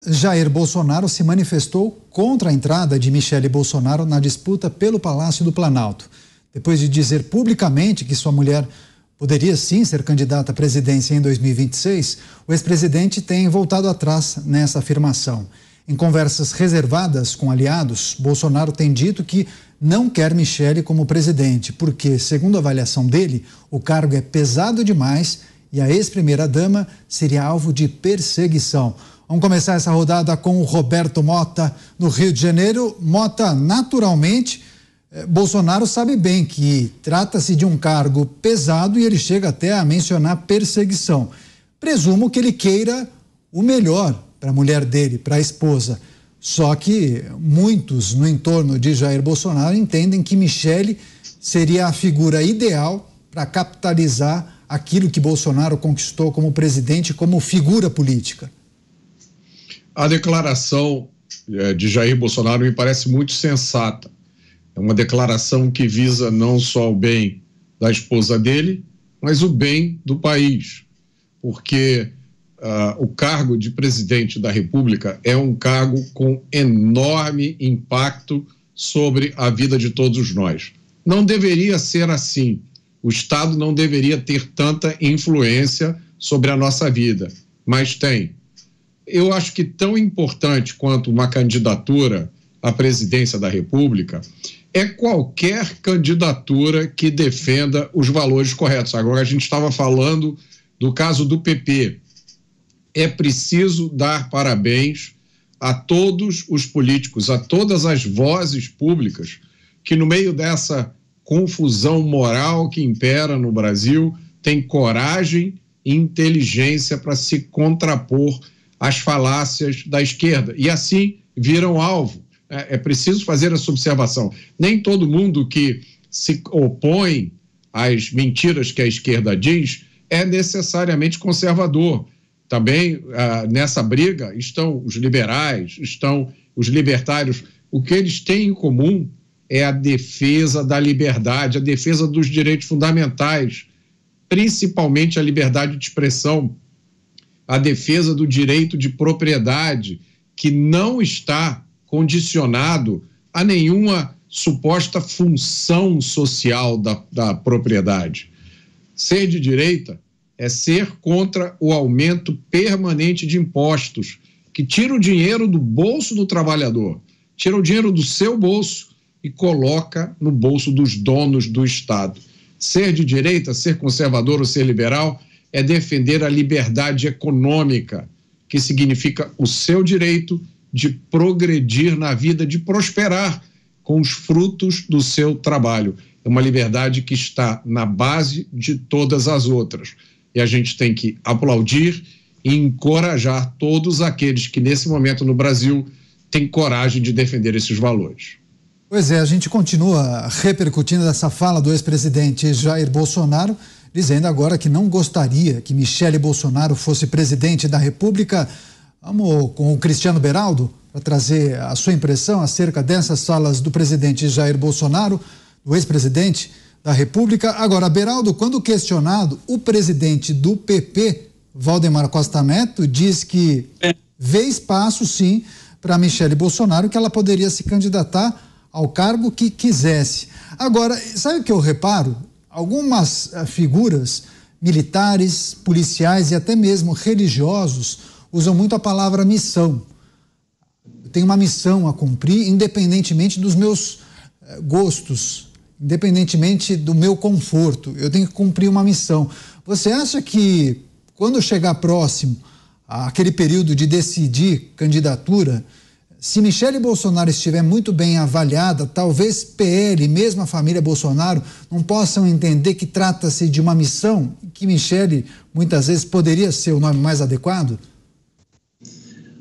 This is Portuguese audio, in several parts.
Jair Bolsonaro se manifestou contra a entrada de Michele Bolsonaro na disputa pelo Palácio do Planalto. Depois de dizer publicamente que sua mulher poderia sim ser candidata à presidência em 2026, o ex-presidente tem voltado atrás nessa afirmação. Em conversas reservadas com aliados, Bolsonaro tem dito que não quer Michele como presidente, porque, segundo a avaliação dele, o cargo é pesado demais e a ex-primeira-dama seria alvo de perseguição. Vamos começar essa rodada com o Roberto Mota, no Rio de Janeiro. Mota, naturalmente, Bolsonaro sabe bem que trata-se de um cargo pesado e ele chega até a mencionar perseguição. Presumo que ele queira o melhor para a mulher dele, para a esposa. Só que muitos no entorno de Jair Bolsonaro entendem que Michele seria a figura ideal para capitalizar aquilo que Bolsonaro conquistou como presidente, como figura política. A declaração de Jair Bolsonaro me parece muito sensata. É uma declaração que visa não só o bem da esposa dele, mas o bem do país. Porque o cargo de presidente da República é um cargo com enorme impacto sobre a vida de todos nós. Não deveria ser assim. O Estado não deveria ter tanta influência sobre a nossa vida, mas tem. Eu acho que tão importante quanto uma candidatura à presidência da República é qualquer candidatura que defenda os valores corretos. Agora, a gente estava falando do caso do PP. É preciso dar parabéns a todos os políticos, a todas as vozes públicas que, no meio dessa confusão moral que impera no Brasil, têm coragem e inteligência para se contrapor às falácias da esquerda, e assim viram alvo. É preciso fazer essa observação. Nem todo mundo que se opõe às mentiras que a esquerda diz é necessariamente conservador. Também nessa briga estão os liberais, estão os libertários. O que eles têm em comum é a defesa da liberdade, a defesa dos direitos fundamentais, principalmente a liberdade de expressão, a defesa do direito de propriedade, que não está condicionado a nenhuma suposta função social da propriedade. Ser de direita é ser contra o aumento permanente de impostos, que tira o dinheiro do bolso do trabalhador, tira o dinheiro do seu bolso e coloca no bolso dos donos do Estado. Ser de direita, ser conservador ou ser liberal é defender a liberdade econômica, que significa o seu direito de progredir na vida, de prosperar com os frutos do seu trabalho. É uma liberdade que está na base de todas as outras. E a gente tem que aplaudir e encorajar todos aqueles que, nesse momento no Brasil, têm coragem de defender esses valores. Pois é, a gente continua repercutindo essa fala do ex-presidente Jair Bolsonaro, dizendo agora que não gostaria que Michele Bolsonaro fosse presidente da República. Vamos com o Cristiano Beraldo para trazer a sua impressão acerca dessas falas do presidente Jair Bolsonaro, do ex-presidente da República. Agora, Beraldo, quando questionado, o presidente do PP, Valdemar Costa Neto, diz que vê espaço, sim, para Michele Bolsonaro, que ela poderia se candidatar ao cargo que quisesse. Agora, sabe o que eu reparo? Algumas figuras militares, policiais e até mesmo religiosos usam muito a palavra missão. Eu tenho uma missão a cumprir, independentemente dos meus gostos, independentemente do meu conforto. Eu tenho que cumprir uma missão. Você acha que, quando chegar próximo àquele período de decidir candidatura, se Michele Bolsonaro estiver muito bem avaliada, talvez PL, mesmo a família Bolsonaro, não possam entender que trata-se de uma missão, que Michele, muitas vezes, poderia ser o nome mais adequado?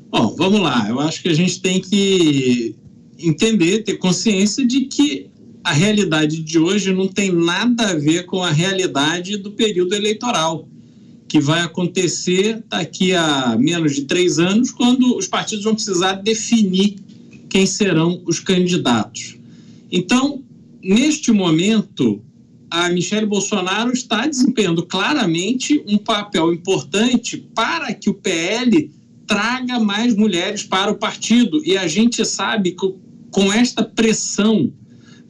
Bom, vamos lá. Eu acho que a gente tem que entender, ter consciência de que a realidade de hoje não tem nada a ver com a realidade do período eleitoral, que vai acontecer daqui a menos de 3 anos, quando os partidos vão precisar definir quem serão os candidatos. Então, neste momento, a Michele Bolsonaro está desempenhando claramente um papel importante para que o PL traga mais mulheres para o partido. E a gente sabe que com esta pressão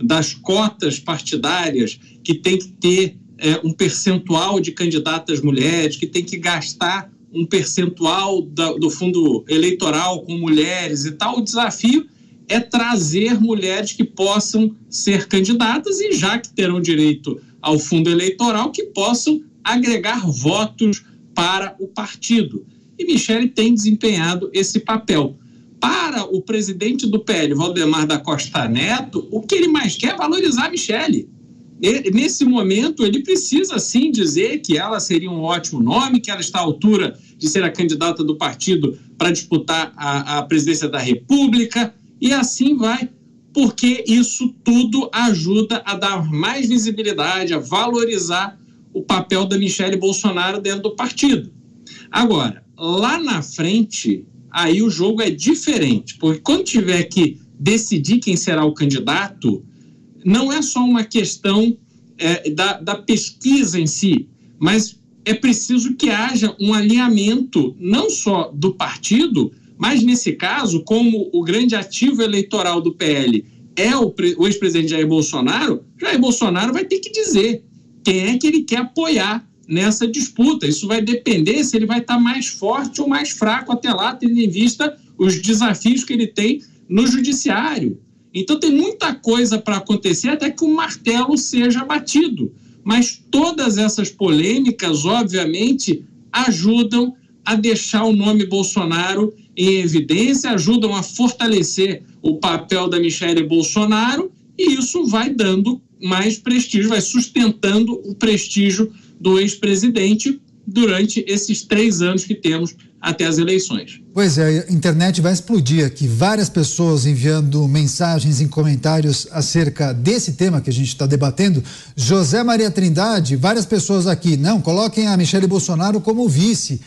das cotas partidárias, que tem que ter um percentual de candidatas mulheres, que tem que gastar um percentual do fundo eleitoral com mulheres e tal, o desafio é trazer mulheres que possam ser candidatas e já que terão direito ao fundo eleitoral, que possam agregar votos para o partido. E Michele tem desempenhado esse papel. Para o presidente do PL, Valdemar da Costa Neto, o que ele mais quer é valorizar a Michele. Nesse momento, ele precisa sim dizer que ela seria um ótimo nome, que ela está à altura de ser a candidata do partido para disputar a presidência da República, e assim vai, porque isso tudo ajuda a dar mais visibilidade, a valorizar o papel da Michele Bolsonaro dentro do partido. Agora, lá na frente, aí o jogo é diferente, porque quando tiver que decidir quem será o candidato, não é só uma questão da pesquisa em si, mas é preciso que haja um alinhamento não só do partido, mas nesse caso, como o grande ativo eleitoral do PL é o ex-presidente Jair Bolsonaro vai ter que dizer quem é que ele quer apoiar nessa disputa. Isso vai depender se ele vai estar mais forte ou mais fraco até lá, tendo em vista os desafios que ele tem no judiciário. Então tem muita coisa para acontecer até que o martelo seja batido. Mas todas essas polêmicas, obviamente, ajudam a deixar o nome Bolsonaro em evidência, ajudam a fortalecer o papel da Michele Bolsonaro, e isso vai dando mais prestígio, vai sustentando o prestígio do ex-presidente durante esses 3 anos que temos até as eleições. Pois é, a internet vai explodir aqui. Várias pessoas enviando mensagens em comentários acerca desse tema que a gente está debatendo. José Maria Trindade, várias pessoas aqui. Não, coloquem a Michele Bolsonaro como vice.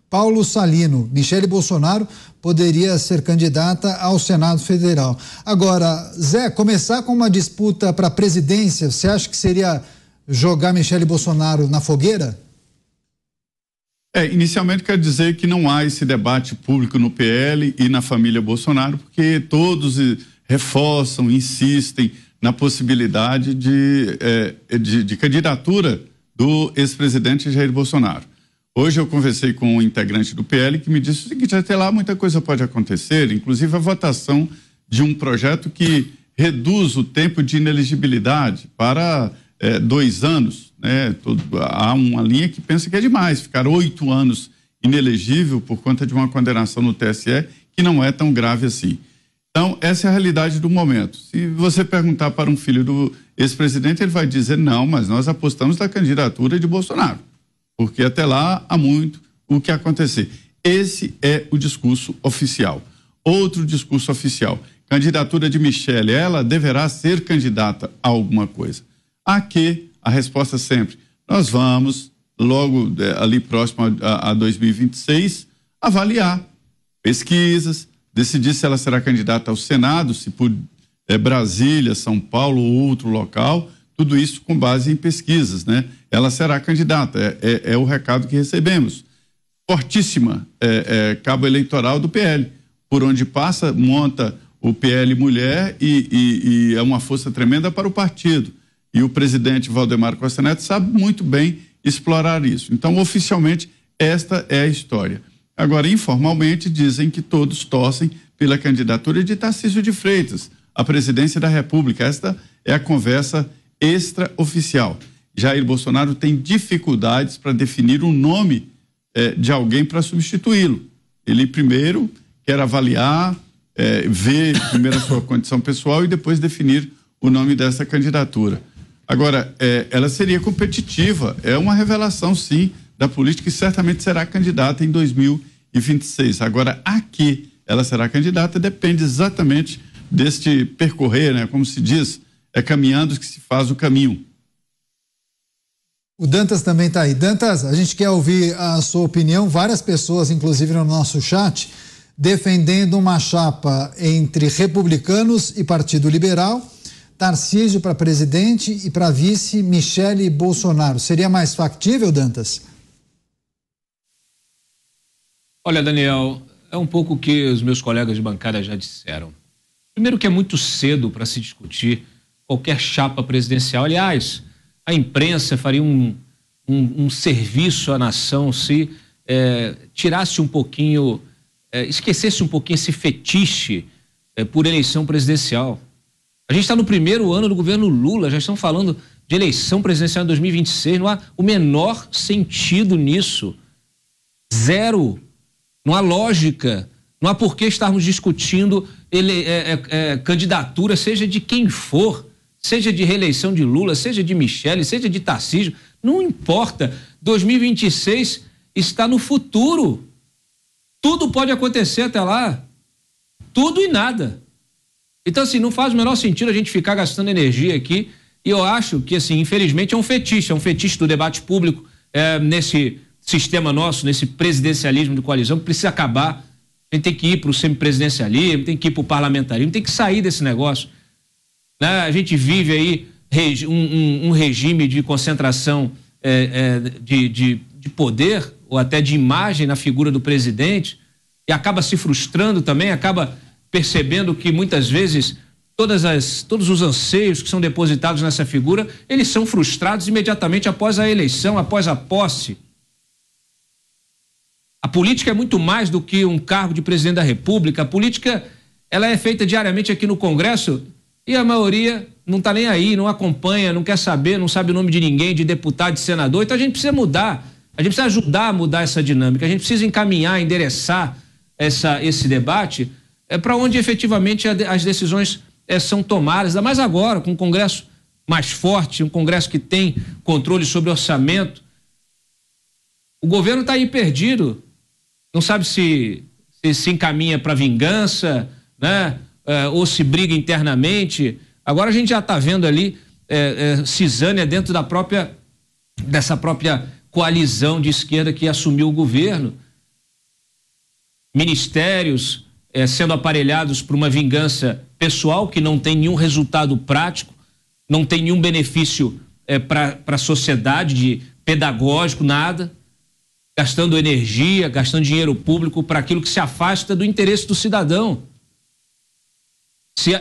Paulo Salino, Michele Bolsonaro poderia ser candidata ao Senado Federal. Agora, Zé, começar com uma disputa para a presidência, você acha que seria jogar Michele Bolsonaro na fogueira? Inicialmente quero dizer que não há esse debate público no PL e na família Bolsonaro, porque todos reforçam, insistem na possibilidade de candidatura do ex-presidente Jair Bolsonaro. Hoje eu conversei com um integrante do PL que me disse o seguinte: até lá muita coisa pode acontecer, inclusive a votação de um projeto que reduz o tempo de inelegibilidade para 2 anos. Há uma linha que pensa que é demais ficar 8 anos inelegível por conta de uma condenação no TSE que não é tão grave assim. Então, essa é a realidade do momento. Se você perguntar para um filho do ex-presidente, ele vai dizer não, mas nós apostamos na candidatura de Bolsonaro, porque até lá há muito o que acontecer. Esse é o discurso oficial. Outro discurso oficial: candidatura de Michele, ela deverá ser candidata a alguma coisa. Aqui a resposta sempre: nós vamos, logo ali próximo a 2026, avaliar pesquisas, decidir se ela será candidata ao Senado, se por Brasília, São Paulo ou outro local, tudo isso com base em pesquisas, né? Ela será candidata, é o recado que recebemos. Fortíssima cabo eleitoral do PL, por onde passa, monta o PL Mulher e é uma força tremenda para o partido. E o presidente Valdemar Costa Neto sabe muito bem explorar isso. Então, oficialmente, esta é a história. Agora, informalmente, dizem que todos torcem pela candidatura de Tarcísio de Freitas à presidência da República. Esta é a conversa extraoficial. Jair Bolsonaro tem dificuldades para definir o nome de alguém para substituí-lo. Ele primeiro quer avaliar, ver primeiro a sua condição pessoal e depois definir o nome dessa candidatura. Agora, ela seria competitiva, é uma revelação, sim, da política, e certamente será candidata em 2026. Agora, a que ela será candidata depende exatamente deste percorrer, né? Como se diz, caminhando que se faz o caminho. O Dantas também está aí. Dantas, a gente quer ouvir a sua opinião. Várias pessoas, inclusive no nosso chat, defendendo uma chapa entre republicanos e Partido Liberal, Tarcísio para presidente e para vice Michele Bolsonaro. Seria mais factível, Dantas? Olha, Daniel, é um pouco o que os meus colegas de bancada já disseram. Primeiro que é muito cedo para se discutir qualquer chapa presidencial. Aliás, a imprensa faria um serviço à nação se tirasse um pouquinho, esquecesse um pouquinho esse fetiche por eleição presidencial. A gente está no primeiro ano do governo Lula, já estão falando de eleição presidencial em 2026, não há o menor sentido nisso. Zero. Não há lógica. Não há por que estarmos discutindo candidatura, seja de quem for, seja de reeleição de Lula, seja de Michele, seja de Tarcísio, não importa. 2026 está no futuro. Tudo pode acontecer até lá. Tudo e nada. Então, assim, não faz o menor sentido a gente ficar gastando energia aqui. E eu acho que, assim, infelizmente é um fetiche do debate público nesse sistema nosso, nesse presidencialismo de coalizão, que precisa acabar. A gente tem que ir para o semipresidencialismo, tem que ir para o parlamentarismo, tem que sair desse negócio. Né? A gente vive aí um regime de concentração de poder, ou até de imagem na figura do presidente, e acaba se frustrando também, acaba percebendo que muitas vezes todos os anseios que são depositados nessa figura, eles são frustrados imediatamente após a eleição, após a posse. A política é muito mais do que um cargo de presidente da República. A política, ela é feita diariamente aqui no Congresso e a maioria não está nem aí, não acompanha, não quer saber, não sabe o nome de ninguém, de deputado, de senador. Então a gente precisa mudar, a gente precisa ajudar a mudar essa dinâmica, a gente precisa encaminhar, endereçar esse debate para onde efetivamente as decisões são tomadas, ainda mais agora, com um Congresso mais forte, um Congresso que tem controle sobre o orçamento. O governo está aí perdido, não sabe se encaminha para vingança, né? Ou se briga internamente. Agora a gente já está vendo ali cisânia dentro dessa própria coalizão de esquerda que assumiu o governo. Ministérios sendo aparelhados por uma vingança pessoal que não tem nenhum resultado prático, não tem nenhum benefício para a sociedade, pedagógico, nada. Gastando energia, gastando dinheiro público para aquilo que se afasta do interesse do cidadão.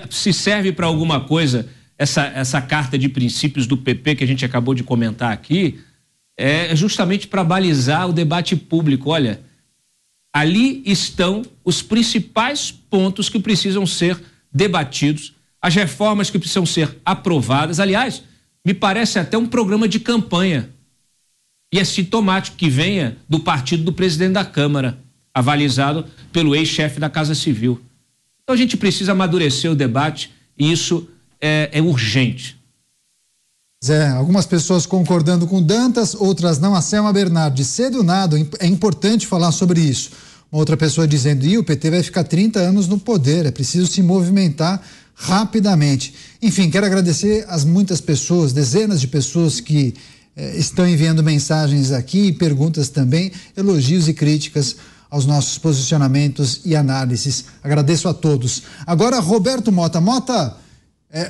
Se serve para alguma coisa essa carta de princípios do PP que a gente acabou de comentar aqui, é justamente para balizar o debate público. Olha, ali estão os principais pontos que precisam ser debatidos, as reformas que precisam ser aprovadas. Aliás, me parece até um programa de campanha. E é sintomático que venha do partido do presidente da Câmara, avalizado pelo ex-chefe da Casa Civil. Então a gente precisa amadurecer o debate e isso é urgente. Zé, algumas pessoas concordando com Dantas, outras não. A Selma Bernardi, cedo nada, é importante falar sobre isso. Uma outra pessoa dizendo, o PT vai ficar 30 anos no poder, é preciso se movimentar rapidamente. Enfim, quero agradecer às muitas pessoas, dezenas de pessoas que estão enviando mensagens aqui, perguntas também, elogios e críticas aos nossos posicionamentos e análises. Agradeço a todos. Agora, Roberto Mota. Mota,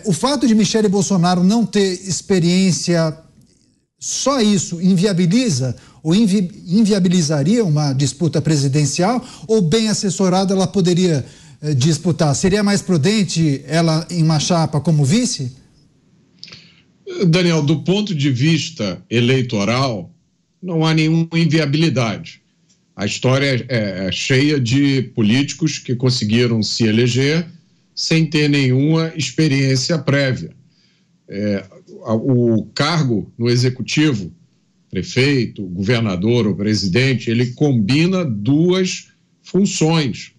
o fato de Michele Bolsonaro não ter experiência, só isso inviabiliza ou inviabilizaria uma disputa presidencial, ou bem assessorada ela poderia disputar? Seria mais prudente ela em uma chapa como vice? Daniel, do ponto de vista eleitoral, não há nenhuma inviabilidade. A história é cheia de políticos que conseguiram se eleger sem ter nenhuma experiência prévia. O cargo no executivo, prefeito, governador ou presidente, ele combina duas funções,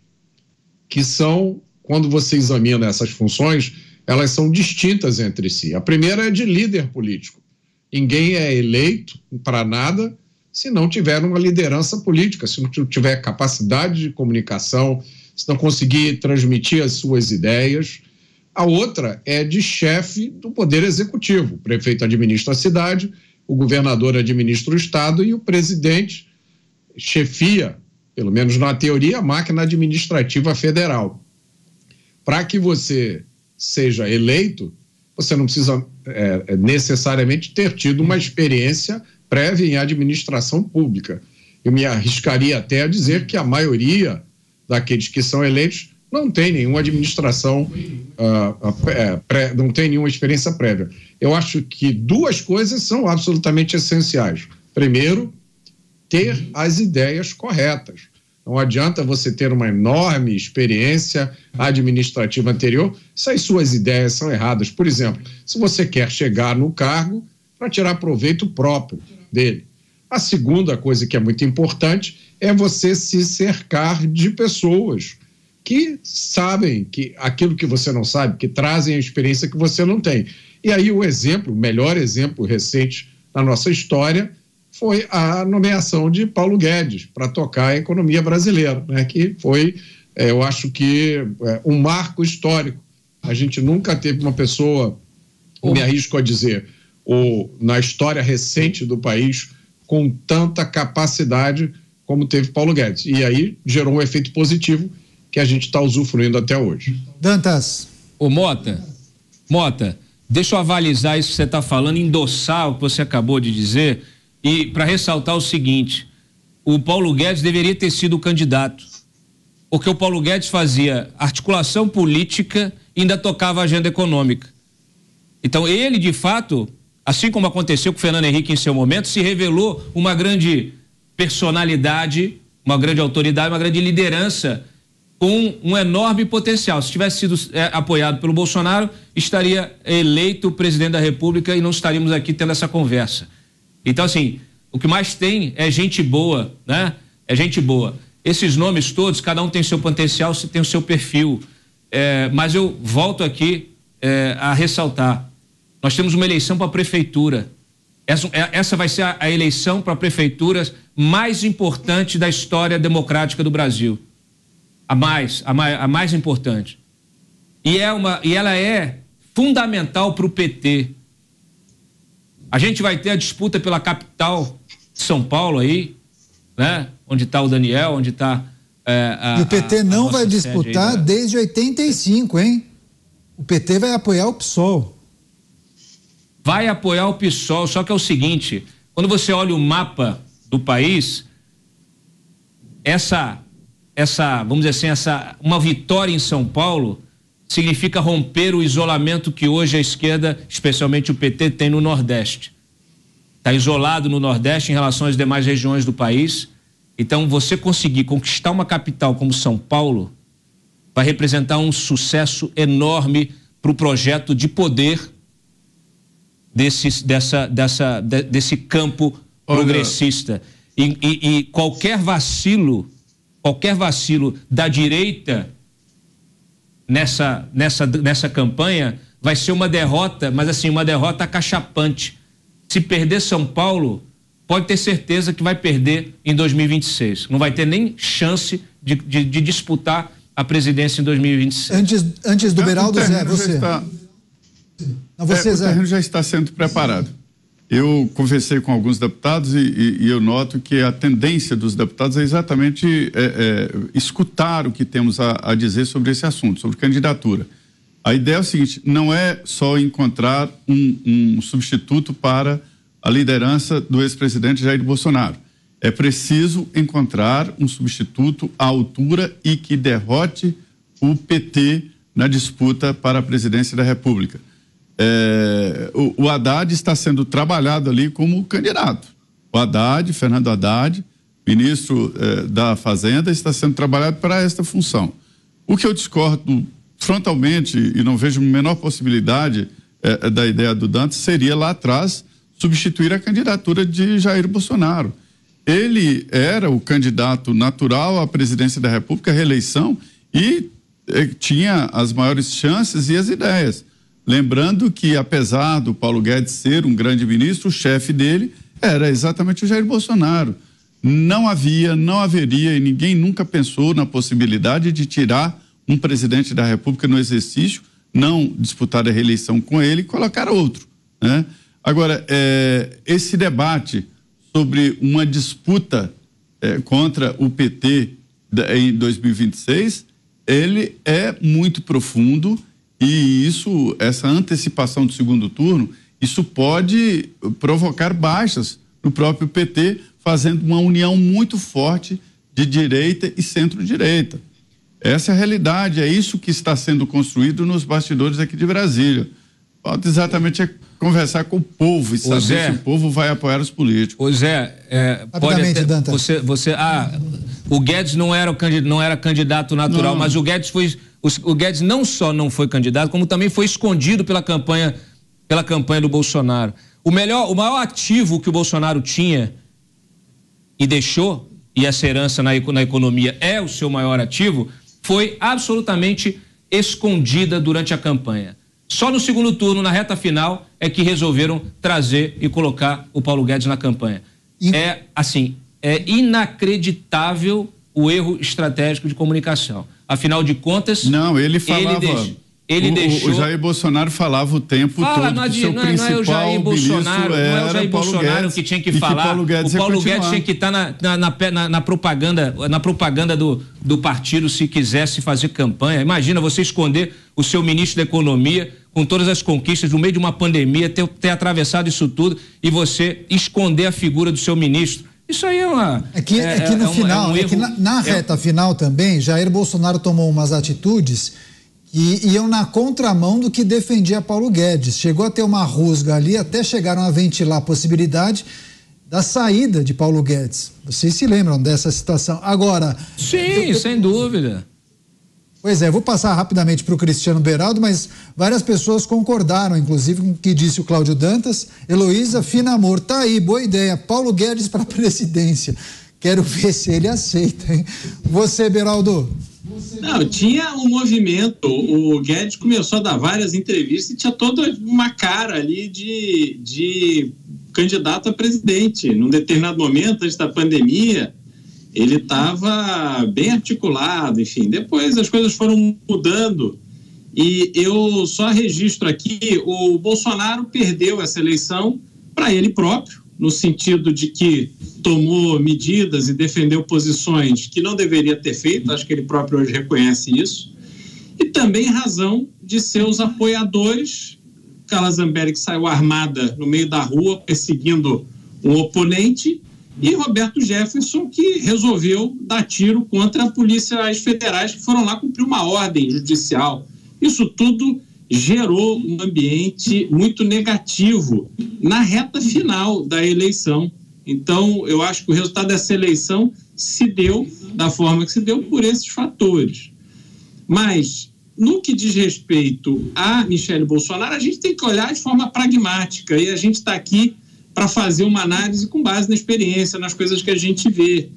que são, quando você examina essas funções, elas são distintas entre si. A primeira é de líder político. Ninguém é eleito para nada se não tiver uma liderança política, se não tiver capacidade de comunicação, se não conseguir transmitir as suas ideias. A outra é de chefe do Poder Executivo. O prefeito administra a cidade, o governador administra o estado e o presidente chefia, pelo menos na teoria, a máquina administrativa federal. Para que você seja eleito, você não precisa necessariamente ter tido uma experiência prévia em administração pública. Eu me arriscaria até a dizer que a maioria daqueles que são eleitos não tem nenhuma administração, não tem nenhuma experiência prévia. Eu acho que duas coisas são absolutamente essenciais. Primeiro, ter as ideias corretas. Não adianta você ter uma enorme experiência administrativa anterior se as suas ideias são erradas. Por exemplo, se você quer chegar no cargo para tirar proveito próprio dele. A segunda coisa que é muito importante é você se cercar de pessoas que sabem que aquilo que você não sabe, que trazem a experiência que você não tem. E aí o melhor exemplo recente na nossa história foi a nomeação de Paulo Guedes para tocar a economia brasileira, né? Que foi, eu acho que, um marco histórico. A gente nunca teve uma pessoa, me arrisco a dizer, na história recente do país, com tanta capacidade como teve Paulo Guedes. E aí gerou um efeito positivo que a gente está usufruindo até hoje. Dantas. Ô Mota, deixa eu avalizar isso que você está falando, endossar o que você acabou de dizer e para ressaltar o seguinte: o Paulo Guedes deveria ter sido o candidato, porque o Paulo Guedes fazia articulação política e ainda tocava a agenda econômica. Então ele, de fato, assim como aconteceu com o Fernando Henrique em seu momento, se revelou uma grande personalidade, uma grande autoridade, uma grande liderança com um enorme potencial. Se tivesse sido apoiado pelo Bolsonaro, estaria eleito presidente da República e não estaríamos aqui tendo essa conversa. Então, assim, o que mais tem é gente boa, né? É gente boa. Esses nomes todos, cada um tem seu potencial, tem o seu perfil. Mas eu volto aqui a ressaltar. Nós temos uma eleição para a prefeitura. Essa vai ser a eleição para a prefeitura mais importante da história democrática do Brasil. A mais importante. E ela é fundamental para o PT. A gente vai ter a disputa pela capital de São Paulo aí, né? Onde está o Daniel, onde está e o PT não vai disputar desde 85, hein? O PT vai apoiar o PSOL. Vai apoiar o PSOL, só que é o seguinte, quando você olha o mapa do país, vamos dizer assim, uma vitória em São Paulo significa romper o isolamento que hoje a esquerda, especialmente o PT, tem no Nordeste. Está isolado no Nordeste em relação às demais regiões do país. Então, você conseguir conquistar uma capital como São Paulo vai representar um sucesso enorme para o projeto de poder desse campo progressista. E qualquer vacilo da direita nessa campanha vai ser uma derrota, mas assim, uma derrota acachapante. Se perder São Paulo, pode ter certeza que vai perder em 2026. Não vai ter nem chance de disputar a presidência em 2026. Antes do Beraldo, Zé, você. O terreno já está sendo preparado. Eu conversei com alguns deputados e eu noto que a tendência dos deputados é exatamente escutar o que temos a dizer sobre esse assunto, sobre candidatura. A ideia é o seguinte: não é só encontrar um substituto para a liderança do ex-presidente Jair Bolsonaro. É preciso encontrar um substituto à altura e que derrote o PT na disputa para a presidência da República. O Haddad está sendo trabalhado ali como candidato. O Haddad, Fernando Haddad, ministro da Fazenda, está sendo trabalhado para esta função. O que eu discordo frontalmente e não vejo a menor possibilidade da ideia do Dantas seria lá atrás substituir a candidatura de Jair Bolsonaro. Ele era o candidato natural à presidência da República, à reeleição, e tinha as maiores chances e as ideias. Lembrando que, apesar do Paulo Guedes ser um grande ministro, o chefe dele era exatamente o Jair Bolsonaro. Não haveria e ninguém nunca pensou na possibilidade de tirar um presidente da República no exercício, não disputar a reeleição com ele e colocar outro, né? Agora, esse debate sobre uma disputa contra o PT em 2026, ele é muito profundo. E essa antecipação do segundo turno, isso pode provocar baixas no próprio PT, fazendo uma união muito forte de direita e centro-direita. Essa é a realidade, é isso que está sendo construído nos bastidores aqui de Brasília. Falta exatamente conversar com o povo e saber se o povo vai apoiar os políticos. Ô Zé, pode até, o Guedes não era candidato natural, mas o Guedes não só não foi candidato, como também foi escondido pela campanha do Bolsonaro. O maior ativo que o Bolsonaro tinha e deixou, e essa herança na economia é o seu maior ativo, foi absolutamente escondida durante a campanha. Só no segundo turno, na reta final, é que resolveram trazer e colocar o Paulo Guedes na campanha. É inacreditável o erro estratégico de comunicação. Afinal de contas... Não, ele falava... deixou... O Jair Bolsonaro falava o tempo todo que seu principal não é o Jair Bolsonaro, não é o Jair Bolsonaro que tinha que falar. O Paulo Guedes tinha que estar na propaganda do partido se quisesse fazer campanha. Imagina você esconder o seu ministro da Economia com todas as conquistas no meio de uma pandemia, ter atravessado isso tudo e você esconder a figura do seu ministro. Isso aí é uma... Na reta final também, Jair Bolsonaro tomou umas atitudes que iam na contramão do que defendia Paulo Guedes. Chegou a ter uma rusga ali, até chegaram a ventilar a possibilidade da saída de Paulo Guedes. Vocês se lembram dessa situação? Agora... Sim, sem dúvida. Pois é, vou passar rapidamente para o Cristiano Beraldo, mas várias pessoas concordaram, inclusive, com o que disse o Cláudio Dantas. Heloísa Finamor, tá aí, boa ideia. Paulo Guedes para a presidência. Quero ver se ele aceita, hein? Você, Beraldo? Não, tinha um movimento, o Guedes começou a dar várias entrevistas e tinha toda uma cara ali de candidato a presidente. Num determinado momento, antes da pandemia, ele estava bem articulado, enfim. Depois as coisas foram mudando e eu só registro aqui, o Bolsonaro perdeu essa eleição para ele próprio, no sentido de que tomou medidas e defendeu posições que não deveria ter feito, acho que ele próprio hoje reconhece isso, e também em razão de seus apoiadores. Carla Zambelli, que saiu armada no meio da rua perseguindo um oponente, e Roberto Jefferson, que resolveu dar tiro contra polícias federais que foram lá cumprir uma ordem judicial. Isso tudo gerou um ambiente muito negativo na reta final da eleição. Então, eu acho que o resultado dessa eleição se deu da forma que se deu por esses fatores. Mas, no que diz respeito a Michele Bolsonaro, a gente tem que olhar de forma pragmática e a gente está aqui para fazer uma análise com base na experiência, nas coisas que a gente vê.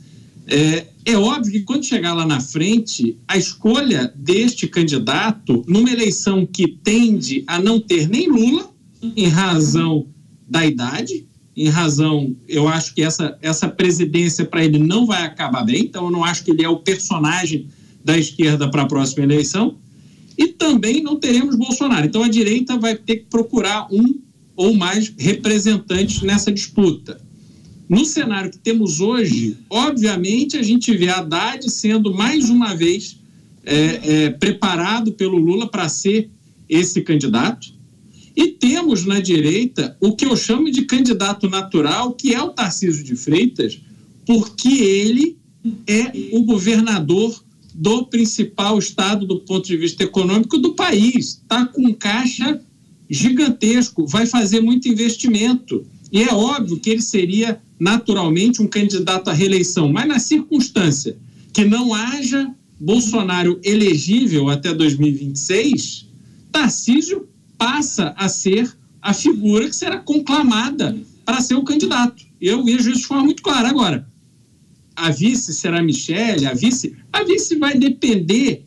É óbvio que quando chegar lá na frente, a escolha deste candidato, numa eleição que tende a não ter nem Lula, em razão da idade, em razão, eu acho que essa presidência para ele não vai acabar bem, então eu não acho que ele é o personagem da esquerda para a próxima eleição, e também não teremos Bolsonaro. Então a direita vai ter que procurar um ou mais representantes nessa disputa. No cenário que temos hoje, obviamente a gente vê Haddad sendo mais uma vez preparado pelo Lula para ser esse candidato, e temos na direita o que eu chamo de candidato natural, que é o Tarcísio de Freitas, porque ele é o governador do principal estado do ponto de vista econômico do país, está com caixa gigantesco, vai fazer muito investimento, e é óbvio que ele seria naturalmente um candidato à reeleição, mas na circunstância que não haja Bolsonaro elegível até 2026, Tarcísio passa a ser a figura que será conclamada para ser o candidato. Eu vejo isso de forma muito clara. Agora, a vice será Michele, a vice vai depender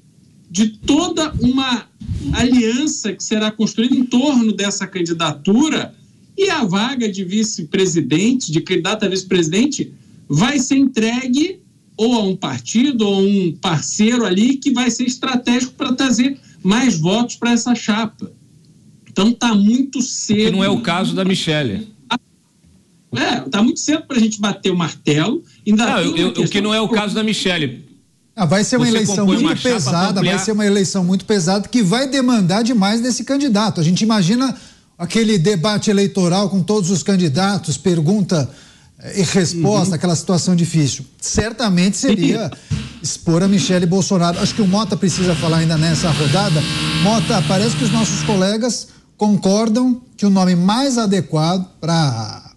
de toda uma aliança que será construída em torno dessa candidatura, e a vaga de vice-presidente, de candidato a vice-presidente, vai ser entregue ou a um partido ou a um parceiro ali que vai ser estratégico para trazer mais votos para essa chapa. Então está muito cedo. Que não é o caso da Michele. Está muito cedo para a gente bater o martelo. O que não é o caso da Michele. Vai ser uma eleição muito pesada, vai ser uma eleição muito pesada que vai demandar demais desse candidato. A gente imagina aquele debate eleitoral com todos os candidatos, pergunta e resposta àquela situação difícil, certamente seria expor a Michele Bolsonaro. Acho que o Mota precisa falar ainda nessa rodada. Mota, parece que os nossos colegas concordam que o nome mais adequado para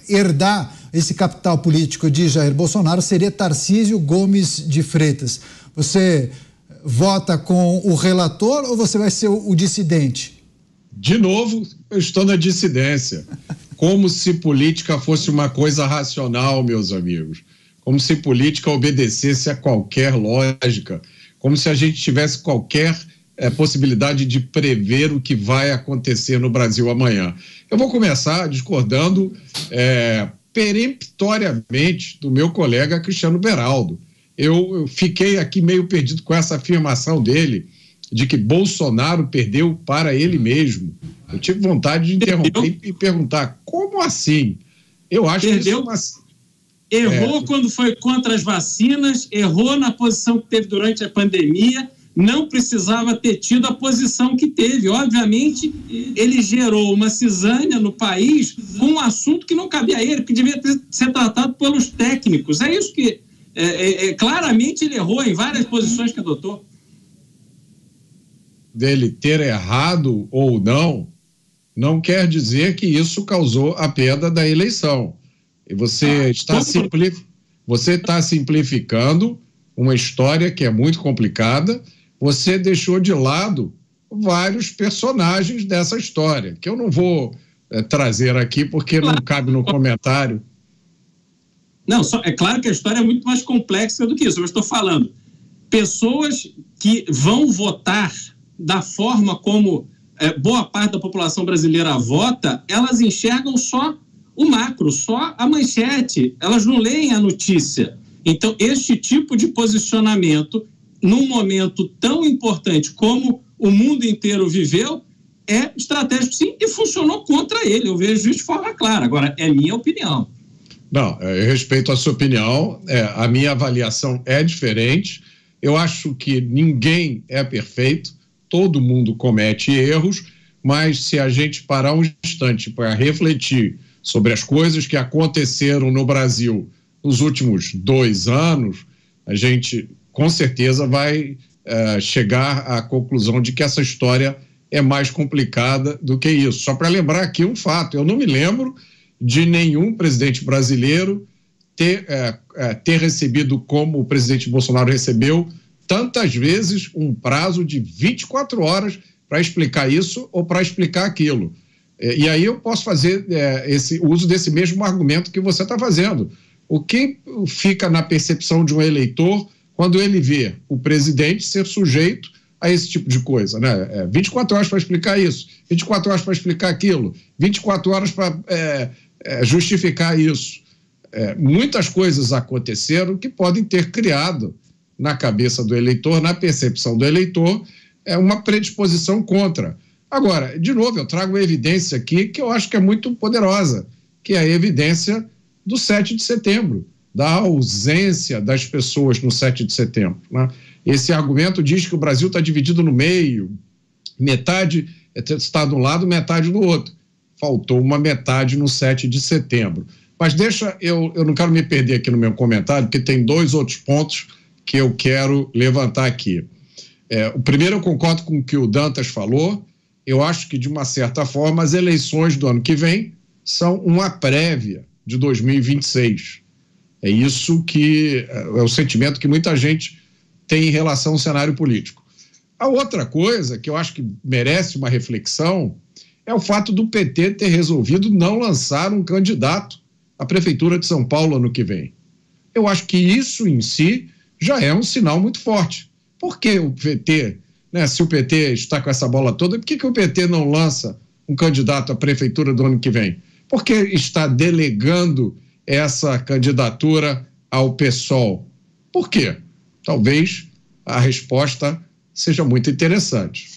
herdar esse capital político de Jair Bolsonaro seria Tarcísio Gomes de Freitas. Você vota com o relator ou você vai ser o dissidente? De novo, eu estou na dissidência. Como se política fosse uma coisa racional, meus amigos. Como se política obedecesse a qualquer lógica. Como se a gente tivesse qualquer possibilidade de prever o que vai acontecer no Brasil amanhã. Eu vou começar discordando peremptoriamente do meu colega Cristiano Beraldo. Eu fiquei aqui meio perdido com essa afirmação dele de que Bolsonaro perdeu para ele mesmo. Eu tive vontade de interromper e perguntar, como assim? Eu acho perdeu, que isso errou quando foi contra as vacinas, errou na posição que teve durante a pandemia, não precisava ter tido a posição que teve. Obviamente, ele gerou uma cisânia no país com um assunto que não cabia a ele, que devia ser tratado pelos técnicos. É isso que, claramente, ele errou em várias posições que adotou. Dele ter errado ou não quer dizer que isso causou a perda da eleição. E você está simplificando uma história que é muito complicada. Você deixou de lado vários personagens dessa história, que eu não vou trazer aqui porque não cabe no comentário. Não, é claro que a história é muito mais complexa do que isso. Eu estou falando, pessoas que vão votar da forma como boa parte da população brasileira vota, elas enxergam só o macro, só a manchete, elas não leem a notícia. Então, este tipo de posicionamento, num momento tão importante como o mundo inteiro viveu, é estratégico sim e funcionou contra ele. Eu vejo isso de forma clara. Agora, é minha opinião. Não, eu respeito a sua opinião, a minha avaliação é diferente. Eu acho que ninguém é perfeito, todo mundo comete erros, mas se a gente parar um instante para refletir sobre as coisas que aconteceram no Brasil nos últimos 2 anos, a gente com certeza vai chegar à conclusão de que essa história é mais complicada do que isso. Só para lembrar aqui um fato, eu não me lembro de nenhum presidente brasileiro ter recebido, como o presidente Bolsonaro recebeu, tantas vezes um prazo de 24 horas para explicar isso ou para explicar aquilo. E aí eu posso fazer esse uso desse mesmo argumento que você está fazendo. O que fica na percepção de um eleitor quando ele vê o presidente ser sujeito a esse tipo de coisa, né? 24 horas para explicar isso, 24 horas para explicar aquilo, 24 horas para justificar isso. Muitas coisas aconteceram que podem ter criado na cabeça do eleitor, na percepção do eleitor, uma predisposição contra. Agora, de novo, eu trago uma evidência aqui que eu acho que é muito poderosa, que é a evidência do 7 de setembro, da ausência das pessoas no 7 de setembro, né? Esse argumento diz que o Brasil está dividido no meio, metade está de um lado, metade do outro. Faltou uma metade no 7 de setembro. Mas eu não quero me perder aqui no meu comentário, porque tem 2 outros pontos que eu quero levantar aqui. O primeiro, eu concordo com o que o Dantas falou. Eu acho que, de uma certa forma, as eleições do ano que vem são uma prévia de 2026. É isso que é o sentimento que muita gente tem em relação ao cenário político. A outra coisa que eu acho que merece uma reflexão é o fato do PT ter resolvido não lançar um candidato à Prefeitura de São Paulo ano que vem. Eu acho que isso em si já é um sinal muito forte. Por que o PT, né, se o PT está com essa bola toda, por que o PT não lança um candidato à Prefeitura do ano que vem? Por que está delegando essa candidatura ao PSOL? Por quê? Talvez a resposta seja muito interessante.